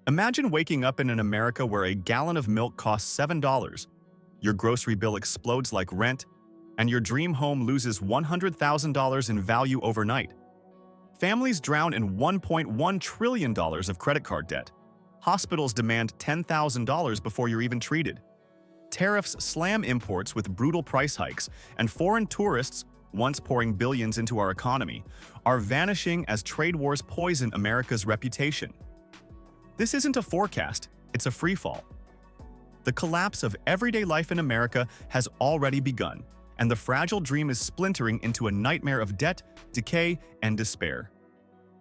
Imagine waking up in an America where a gallon of milk costs $7, your grocery bill explodes like rent, and your dream home loses $100,000 in value overnight. Families drown in $1.1 trillion of credit card debt. Hospitals demand $10,000 before you're even treated. Tariffs slam imports with brutal price hikes, and foreign tourists, once pouring billions into our economy, are vanishing as trade wars poison America's reputation. This isn't a forecast, it's a freefall. The collapse of everyday life in America has already begun, and the fragile dream is splintering into a nightmare of debt, decay, and despair.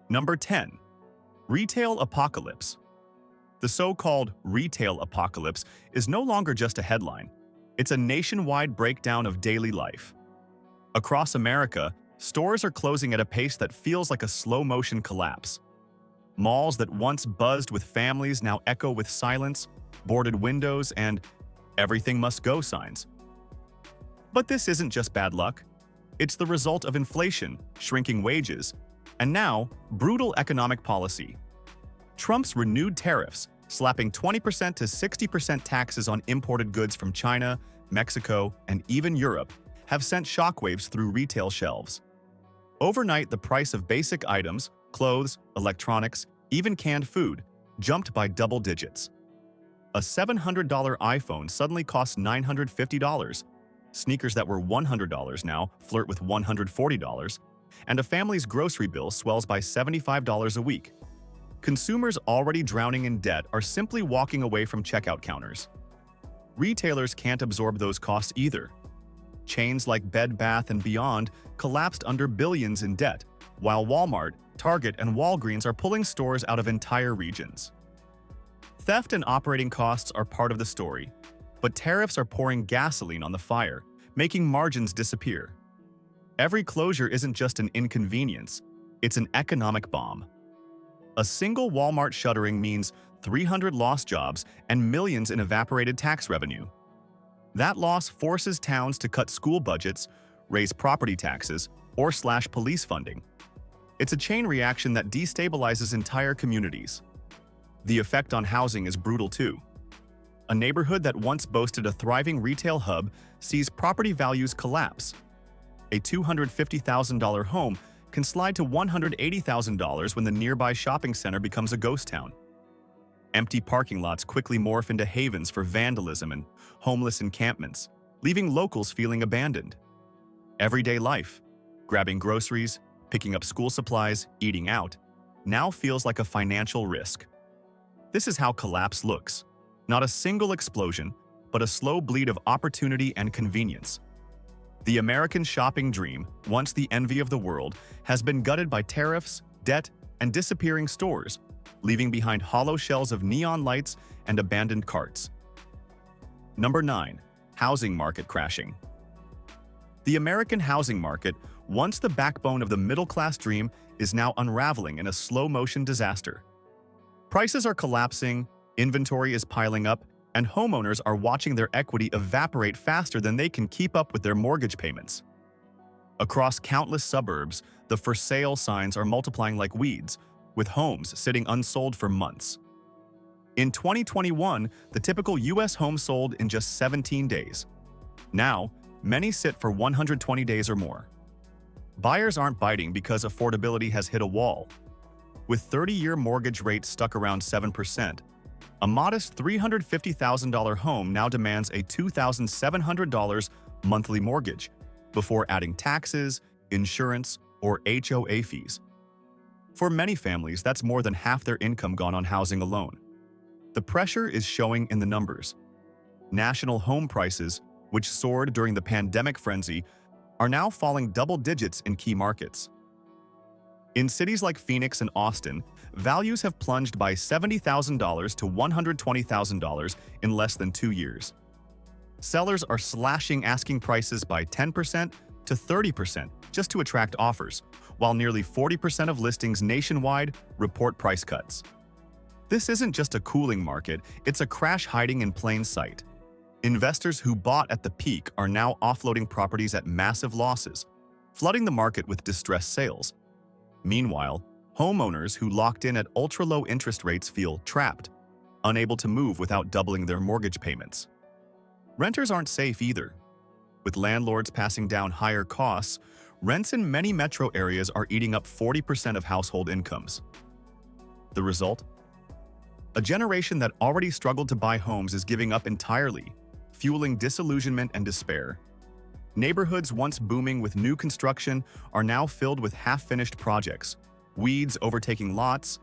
Number 10. Retail apocalypse. The so-called retail apocalypse is no longer just a headline. It's a nationwide breakdown of daily life. Across America, stores are closing at a pace that feels like a slow-motion collapse. Malls that once buzzed with families now echo with silence, boarded windows, and "everything must go" signs. But this isn't just bad luck. It's the result of inflation, shrinking wages, and now brutal economic policy. Trump's renewed tariffs, slapping 20% to 60% taxes on imported goods from China, Mexico, and even Europe, have sent shockwaves through retail shelves. Overnight, the price of basic items, clothes, electronics, even canned food, jumped by double digits. A $700 iPhone suddenly costs $950. Sneakers that were $100 now flirt with $140, and a family's grocery bill swells by $75 a week. Consumers already drowning in debt are simply walking away from checkout counters. Retailers can't absorb those costs either. Chains like Bed Bath & Beyond collapsed under billions in debt, while Walmart, Target, and Walgreens are pulling stores out of entire regions. Theft and operating costs are part of the story, but tariffs are pouring gasoline on the fire, making margins disappear. Every closure isn't just an inconvenience, it's an economic bomb. A single Walmart shuttering means 300 lost jobs and millions in evaporated tax revenue. That loss forces towns to cut school budgets, raise property taxes, or slash police funding. It's a chain reaction that destabilizes entire communities. The effect on housing is brutal too. A neighborhood that once boasted a thriving retail hub sees property values collapse. A $250,000 home can slide to $180,000 when the nearby shopping center becomes a ghost town. Empty parking lots quickly morph into havens for vandalism and homeless encampments, leaving locals feeling abandoned. Everyday life, grabbing groceries, picking up school supplies, eating out, now feels like a financial risk. This is how collapse looks. Not a single explosion, but a slow bleed of opportunity and convenience. The American shopping dream, once the envy of the world, has been gutted by tariffs, debt, and disappearing stores, leaving behind hollow shells of neon lights and abandoned carts. Number 9. Housing market crashing. The American housing market, once the backbone of the middle-class dream, is now unraveling in a slow-motion disaster. Prices are collapsing, inventory is piling up, and homeowners are watching their equity evaporate faster than they can keep up with their mortgage payments. Across countless suburbs, the for sale signs are multiplying like weeds, with homes sitting unsold for months. In 2021, the typical U.S. home sold in just 17 days. Now, many sit for 120 days or more. Buyers aren't biting because affordability has hit a wall. With 30-year mortgage rates stuck around 7%, a modest $350,000 home now demands a $2,700 monthly mortgage, before adding taxes, insurance, or HOA fees. For many families, that's more than half their income gone on housing alone. The pressure is showing in the numbers. National home prices, which soared during the pandemic frenzy, are now falling double digits in key markets. In cities like Phoenix and Austin, values have plunged by $70,000 to $120,000 in less than 2 years. Sellers are slashing asking prices by 10% to 30% just to attract offers, while nearly 40% of listings nationwide report price cuts. This isn't just a cooling market, it's a crash hiding in plain sight. Investors who bought at the peak are now offloading properties at massive losses, flooding the market with distressed sales. Meanwhile, homeowners who locked in at ultra-low interest rates feel trapped, unable to move without doubling their mortgage payments. Renters aren't safe either. With landlords passing down higher costs, rents in many metro areas are eating up 40% of household incomes. The result? A generation that already struggled to buy homes is giving up entirely, fueling disillusionment and despair. Neighborhoods once booming with new construction are now filled with half-finished projects, weeds overtaking lots,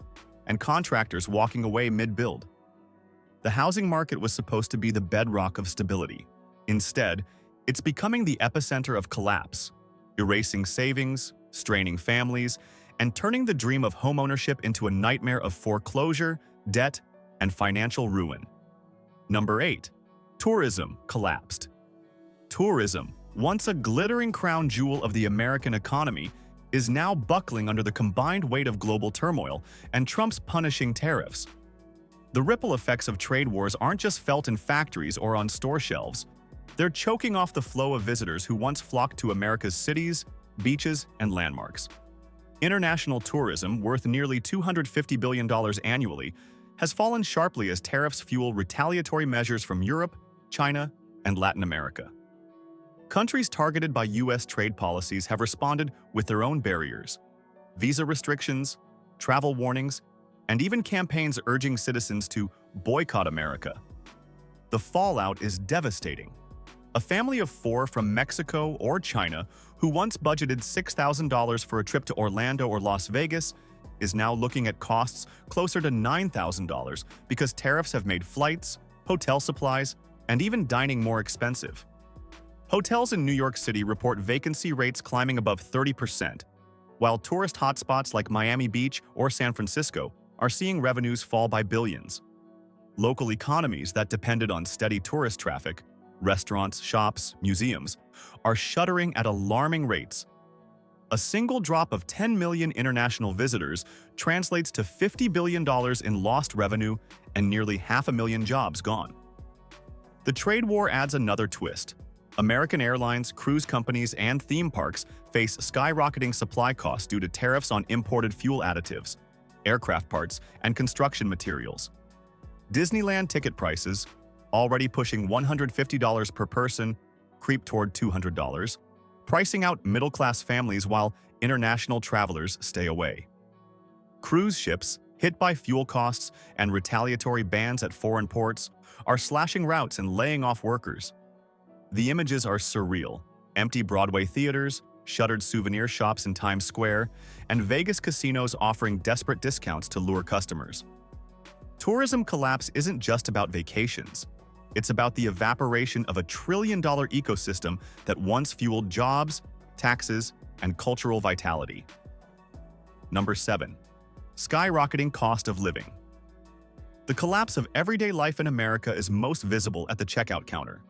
and contractors walking away mid-build. The housing market was supposed to be the bedrock of stability. Instead, it's becoming the epicenter of collapse, erasing savings, straining families, and turning the dream of homeownership into a nightmare of foreclosure, debt, and financial ruin. Number 8. Tourism collapsed. Tourism, once a glittering crown jewel of the American economy, is now buckling under the combined weight of global turmoil and Trump's punishing tariffs. The ripple effects of trade wars aren't just felt in factories or on store shelves. They're choking off the flow of visitors who once flocked to America's cities, beaches, and landmarks. International tourism, worth nearly $250 billion annually, has fallen sharply as tariffs fuel retaliatory measures from Europe, China, and Latin America. Countries targeted by U.S. trade policies have responded with their own barriers: visa restrictions, travel warnings, and even campaigns urging citizens to boycott America. The fallout is devastating. A family of 4 from Mexico or China who once budgeted $6,000 for a trip to Orlando or Las Vegas is now looking at costs closer to $9,000 because tariffs have made flights, hotel supplies, and even dining more expensive. Hotels in New York City report vacancy rates climbing above 30%, while tourist hotspots like Miami Beach or San Francisco are seeing revenues fall by billions. Local economies that depended on steady tourist traffic, restaurants, shops, museums, are shuttering at alarming rates. A single drop of 10 million international visitors translates to $50 billion in lost revenue and nearly 500,000 jobs gone. The trade war adds another twist. American airlines, cruise companies, and theme parks face skyrocketing supply costs due to tariffs on imported fuel additives, aircraft parts, and construction materials. Disneyland ticket prices, already pushing $150 per person, creep toward $200, pricing out middle-class families while international travelers stay away. Cruise ships, hit by fuel costs and retaliatory bans at foreign ports, are slashing routes and laying off workers. The images are surreal: empty Broadway theaters, shuttered souvenir shops in Times Square, and Vegas casinos offering desperate discounts to lure customers. Tourism collapse isn't just about vacations. It's about the evaporation of a trillion-dollar ecosystem that once fueled jobs, taxes, and cultural vitality. Number 7. Skyrocketing cost of living. The collapse of everyday life in America is most visible at the checkout counter.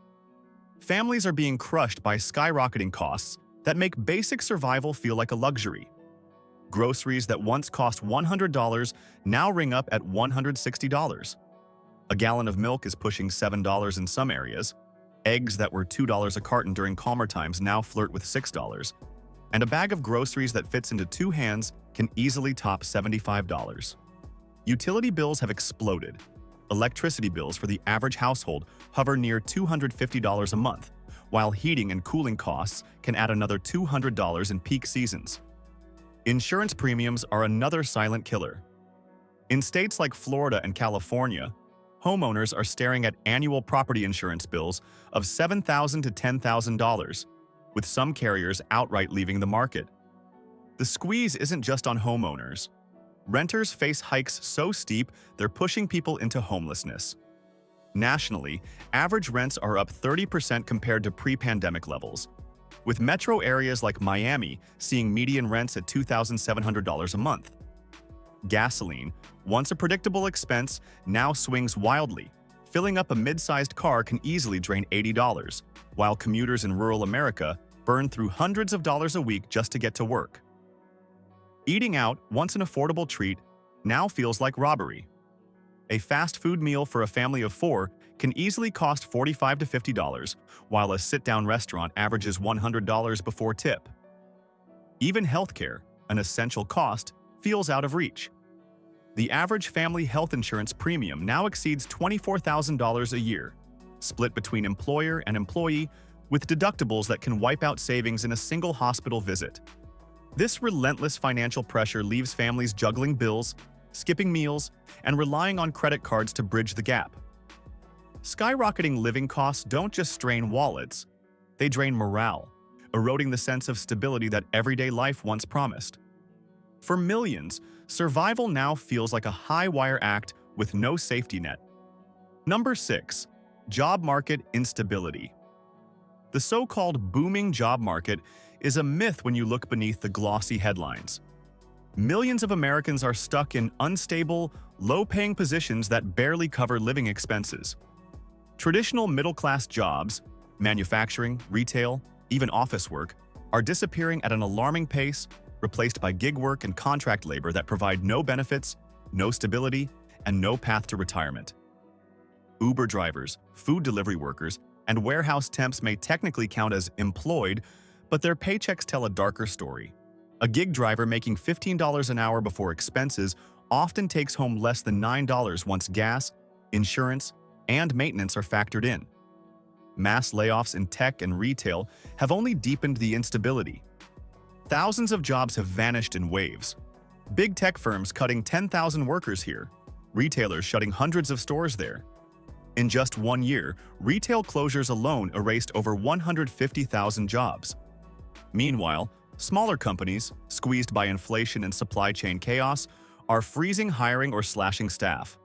Families are being crushed by skyrocketing costs that make basic survival feel like a luxury. Groceries that once cost $100 now ring up at $160. A gallon of milk is pushing $7 in some areas. Eggs that were $2 a carton during calmer times now flirt with $6. And a bag of groceries that fits into 2 hands can easily top $75. Utility bills have exploded. Electricity bills for the average household hover near $250 a month, while heating and cooling costs can add another $200 in peak seasons. Insurance premiums are another silent killer. In states like Florida and California, homeowners are staring at annual property insurance bills of $7,000 to $10,000, with some carriers outright leaving the market. The squeeze isn't just on homeowners. Renters face hikes so steep they're pushing people into homelessness. Nationally, average rents are up 30% compared to pre-pandemic levels, with metro areas like Miami seeing median rents at $2,700 a month. Gasoline, once a predictable expense, now swings wildly. Filling up a mid-sized car can easily drain $80, while commuters in rural America burn through hundreds of dollars a week just to get to work. Eating out, once an affordable treat, now feels like robbery. A fast food meal for a family of 4 can easily cost $45 to $50, while a sit-down restaurant averages $100 before tip. Even healthcare, an essential cost, feels out of reach. The average family health insurance premium now exceeds $24,000 a year, split between employer and employee, with deductibles that can wipe out savings in a single hospital visit. This relentless financial pressure leaves families juggling bills, skipping meals, and relying on credit cards to bridge the gap. Skyrocketing living costs don't just strain wallets, they drain morale, eroding the sense of stability that everyday life once promised. For millions, survival now feels like a high-wire act with no safety net. Number 6. Job market instability. The so-called booming job market is a myth when you look beneath the glossy headlines. Millions of Americans are stuck in unstable, low-paying positions that barely cover living expenses. Traditional middle-class jobs, manufacturing, retail, even office work, are disappearing at an alarming pace, replaced by gig work and contract labor that provide no benefits, no stability, and no path to retirement. Uber drivers, food delivery workers, and warehouse temps may technically count as employed, but their paychecks tell a darker story. A gig driver making $15 an hour before expenses often takes home less than $9 once gas, insurance, and maintenance are factored in. Mass layoffs in tech and retail have only deepened the instability. Thousands of jobs have vanished in waves. Big tech firms cutting 10,000 workers here, retailers shutting hundreds of stores there. In just 1 year, retail closures alone erased over 150,000 jobs. Meanwhile, smaller companies, squeezed by inflation and supply chain chaos, are freezing hiring or slashing staff.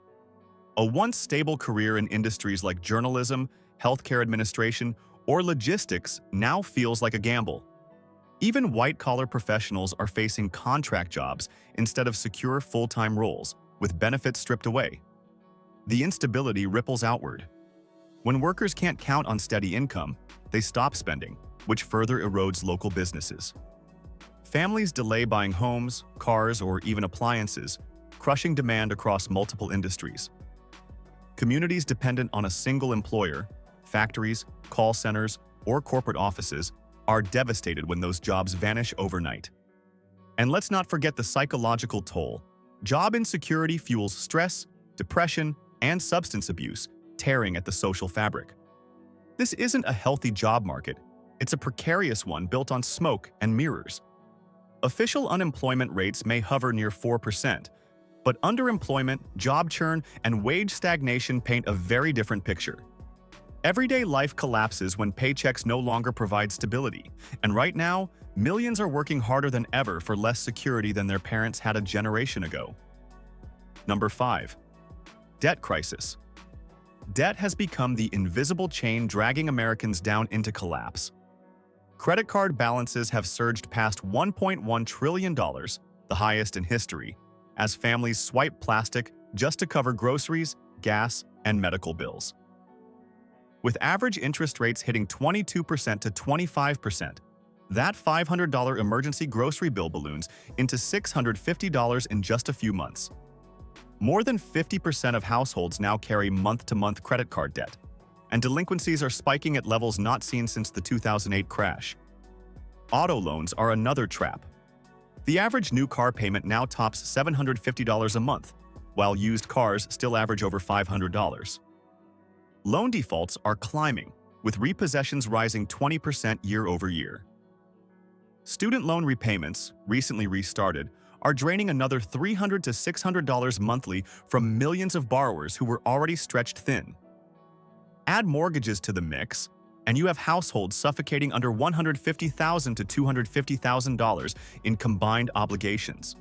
A once stable career in industries like journalism, healthcare administration, or logistics now feels like a gamble. Even white-collar professionals are facing contract jobs instead of secure full-time roles, with benefits stripped away. The instability ripples outward. When workers can't count on steady income, they stop spending, which further erodes local businesses. Families delay buying homes, cars, or even appliances, crushing demand across multiple industries. Communities dependent on a single employer, factories, call centers, or corporate offices, are devastated when those jobs vanish overnight. And let's not forget the psychological toll. Job insecurity fuels stress, depression, and substance abuse, tearing at the social fabric. This isn't a healthy job market, it's a precarious one built on smoke and mirrors. Official unemployment rates may hover near 4%, but underemployment, job churn, and wage stagnation paint a very different picture. Everyday life collapses when paychecks no longer provide stability, and right now, millions are working harder than ever for less security than their parents had a generation ago. Number 5. Debt crisis. Debt has become the invisible chain dragging Americans down into collapse. Credit card balances have surged past $1.1 trillion, the highest in history, as families swipe plastic just to cover groceries, gas, and medical bills. With average interest rates hitting 22% to 25%, that $500 emergency grocery bill balloons into $650 in just a few months. More than 50% of households now carry month-to-month credit card debt, and delinquencies are spiking at levels not seen since the 2008 crash. Auto loans are another trap. The average new car payment now tops $750 a month, while used cars still average over $500. Loan defaults are climbing, with repossessions rising 20% year over year. Student loan repayments, recently restarted, are draining another $300 to $600 monthly from millions of borrowers who were already stretched thin. Add mortgages to the mix, and you have households suffocating under $150,000 to $250,000 in combined obligations.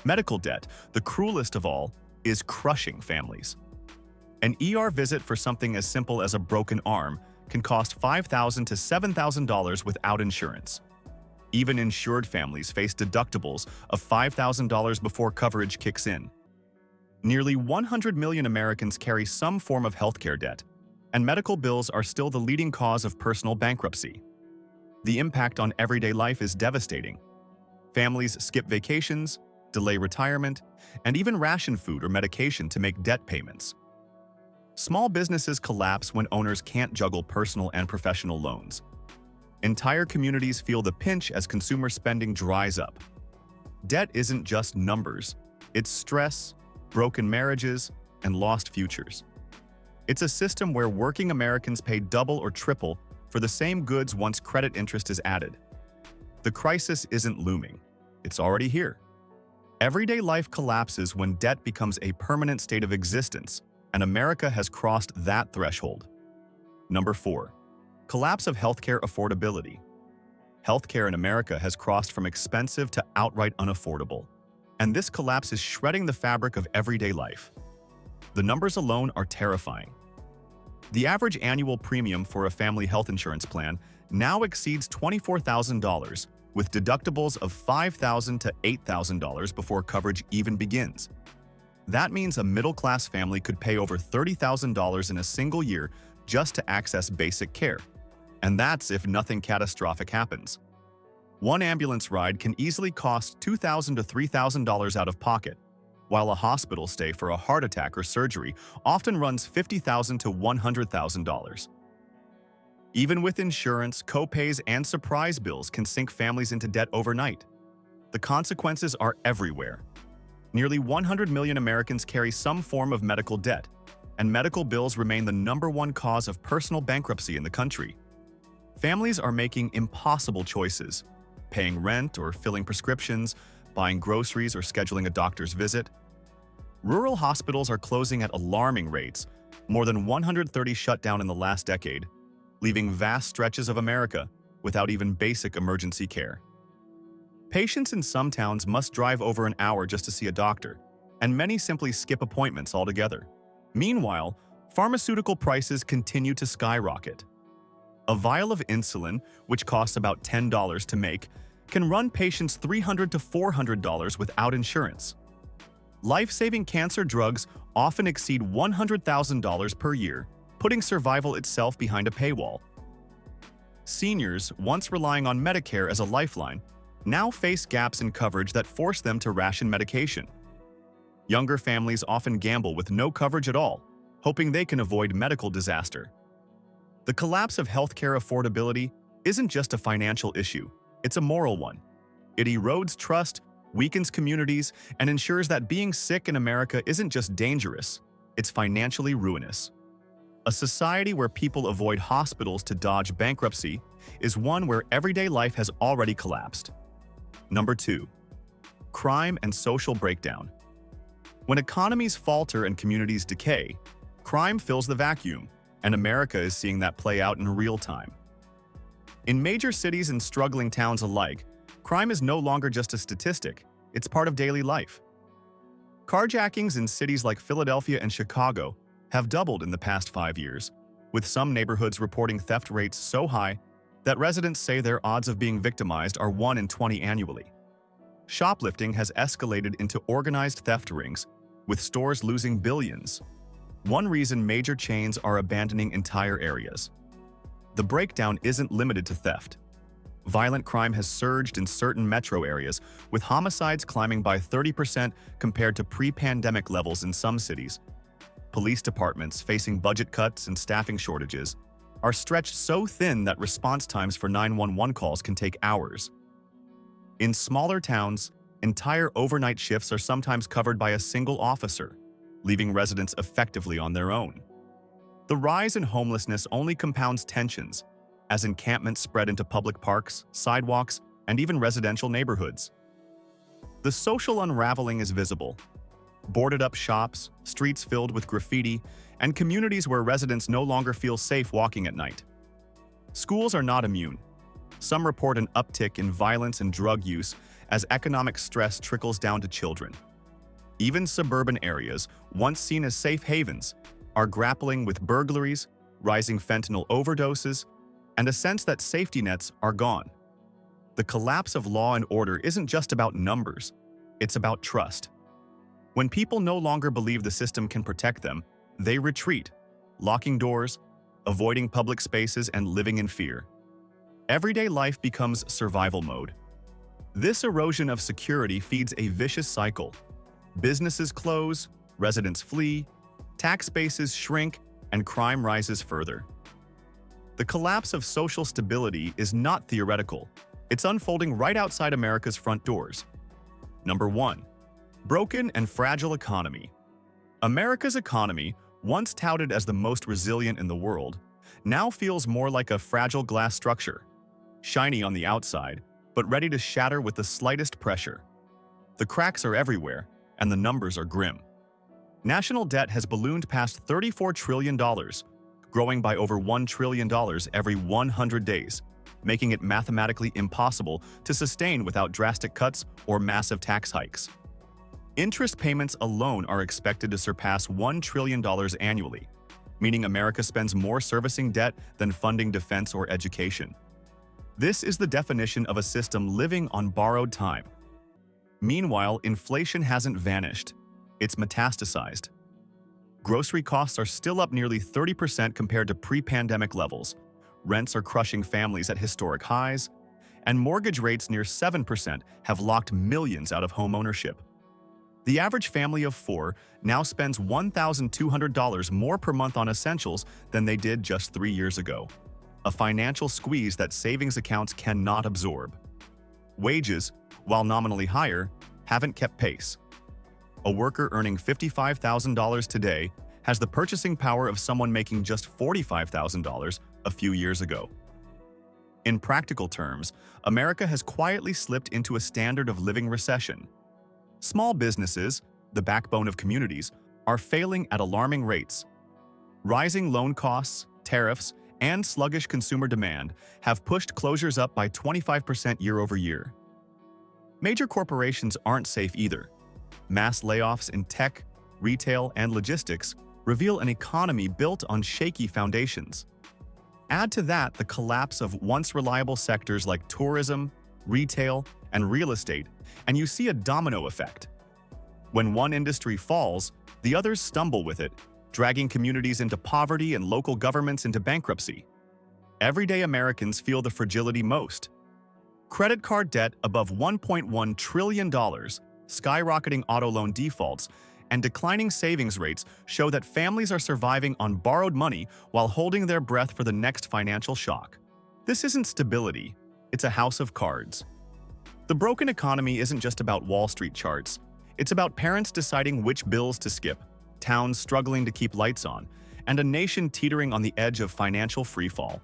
Medical debt, the cruelest of all, is crushing families. An ER visit for something as simple as a broken arm can cost $5,000 to $7,000 without insurance. Even insured families face deductibles of $5,000 before coverage kicks in. Nearly 100 million Americans carry some form of healthcare debt, and medical bills are still the leading cause of personal bankruptcy. The impact on everyday life is devastating. Families skip vacations, delay retirement, and even ration food or medication to make debt payments. Small businesses collapse when owners can't juggle personal and professional loans. Entire communities feel the pinch as consumer spending dries up. Debt isn't just numbers, it's stress, broken marriages, and lost futures. It's a system where working Americans pay double or triple for the same goods once credit interest is added. The crisis isn't looming. It's already here. Everyday life collapses when debt becomes a permanent state of existence, and America has crossed that threshold. Number 4. Collapse of healthcare affordability. Healthcare in America has crossed from expensive to outright unaffordable, and this collapse is shredding the fabric of everyday life. The numbers alone are terrifying. The average annual premium for a family health insurance plan now exceeds $24,000, with deductibles of $5,000 to $8,000 before coverage even begins. That means a middle-class family could pay over $30,000 in a single year just to access basic care. And that's if nothing catastrophic happens. One ambulance ride can easily cost $2,000 to $3,000 out of pocket, while a hospital stay for a heart attack or surgery often runs $50,000 to $100,000. Even with insurance, co-pays and surprise bills can sink families into debt overnight. The consequences are everywhere. Nearly 100 million Americans carry some form of medical debt, and medical bills remain the #1 cause of personal bankruptcy in the country. Families are making impossible choices, paying rent or filling prescriptions, buying groceries or scheduling a doctor's visit. Rural hospitals are closing at alarming rates, more than 130 shut down in the last decade, leaving vast stretches of America without even basic emergency care. Patients in some towns must drive over an hour just to see a doctor, and many simply skip appointments altogether. Meanwhile, pharmaceutical prices continue to skyrocket. A vial of insulin, which costs about $10 to make, can run patients $300 to $400 without insurance. Life-saving cancer drugs often exceed $100,000 per year, putting survival itself behind a paywall. Seniors, once relying on Medicare as a lifeline, now face gaps in coverage that force them to ration medication. Younger families often gamble with no coverage at all, hoping they can avoid medical disaster. The collapse of healthcare affordability isn't just a financial issue, it's a moral one. It erodes trust, weakens communities, and ensures that being sick in America isn't just dangerous, it's financially ruinous. A society where people avoid hospitals to dodge bankruptcy is one where everyday life has already collapsed. Number 2. Crime and social breakdown. When economies falter and communities decay, crime fills the vacuum, and America is seeing that play out in real time. In major cities and struggling towns alike, crime is no longer just a statistic, it's part of daily life. Carjackings in cities like Philadelphia and Chicago have doubled in the past 5 years, with some neighborhoods reporting theft rates so high that residents say their odds of being victimized are 1 in 20 annually. Shoplifting has escalated into organized theft rings, with stores losing billions. One reason major chains are abandoning entire areas. The breakdown isn't limited to theft. Violent crime has surged in certain metro areas, with homicides climbing by 30% compared to pre-pandemic levels in some cities. Police departments, facing budget cuts and staffing shortages, are stretched so thin that response times for 911 calls can take hours. In smaller towns, entire overnight shifts are sometimes covered by a single officer, leaving residents effectively on their own. The rise in homelessness only compounds tensions, as encampments spread into public parks, sidewalks, and even residential neighborhoods. The social unraveling is visible. Boarded-up shops, streets filled with graffiti, and communities where residents no longer feel safe walking at night. Schools are not immune. Some report an uptick in violence and drug use as economic stress trickles down to children. Even suburban areas, once seen as safe havens, are grappling with burglaries, rising fentanyl overdoses, and a sense that safety nets are gone. The collapse of law and order isn't just about numbers, it's about trust. When people no longer believe the system can protect them, they retreat, locking doors, avoiding public spaces, and living in fear. Everyday life becomes survival mode. This erosion of security feeds a vicious cycle. Businesses close, residents flee, tax bases shrink, and crime rises further. The collapse of social stability is not theoretical. It's unfolding right outside America's front doors. Number 1. Broken and fragile economy. America's economy, once touted as the most resilient in the world, now feels more like a fragile glass structure, shiny on the outside, but ready to shatter with the slightest pressure. The cracks are everywhere, and the numbers are grim. National debt has ballooned past $34 trillion, growing by over $1 trillion every 100 days, making it mathematically impossible to sustain without drastic cuts or massive tax hikes. Interest payments alone are expected to surpass $1 trillion annually, meaning America spends more servicing debt than funding defense or education. This is the definition of a system living on borrowed time. Meanwhile, inflation hasn't vanished. It's metastasized. Grocery costs are still up nearly 30% compared to pre-pandemic levels. Rents are crushing families at historic highs, and mortgage rates near 7% have locked millions out of home ownership. The average family of four now spends $1,200 more per month on essentials than they did just 3 years ago, a financial squeeze that savings accounts cannot absorb. Wages, while nominally higher, haven't kept pace. A worker earning $55,000 today has the purchasing power of someone making just $45,000 a few years ago. In practical terms, America has quietly slipped into a standard of living recession. Small businesses, the backbone of communities, are failing at alarming rates. Rising loan costs, tariffs, and sluggish consumer demand have pushed closures up by 25% year over year. Major corporations aren't safe either. Mass layoffs in tech, retail, and logistics reveal an economy built on shaky foundations. Add to that the collapse of once reliable sectors like tourism, retail, and real estate, and you see a domino effect. When one industry falls, the others stumble with it, dragging communities into poverty and local governments into bankruptcy. Everyday Americans feel the fragility most. Credit card debt above $1.1 trillion, skyrocketing auto loan defaults, and declining savings rates show that families are surviving on borrowed money while holding their breath for the next financial shock. This isn't stability, it's a house of cards. The broken economy isn't just about Wall Street charts. It's about parents deciding which bills to skip, towns struggling to keep lights on, and a nation teetering on the edge of financial freefall.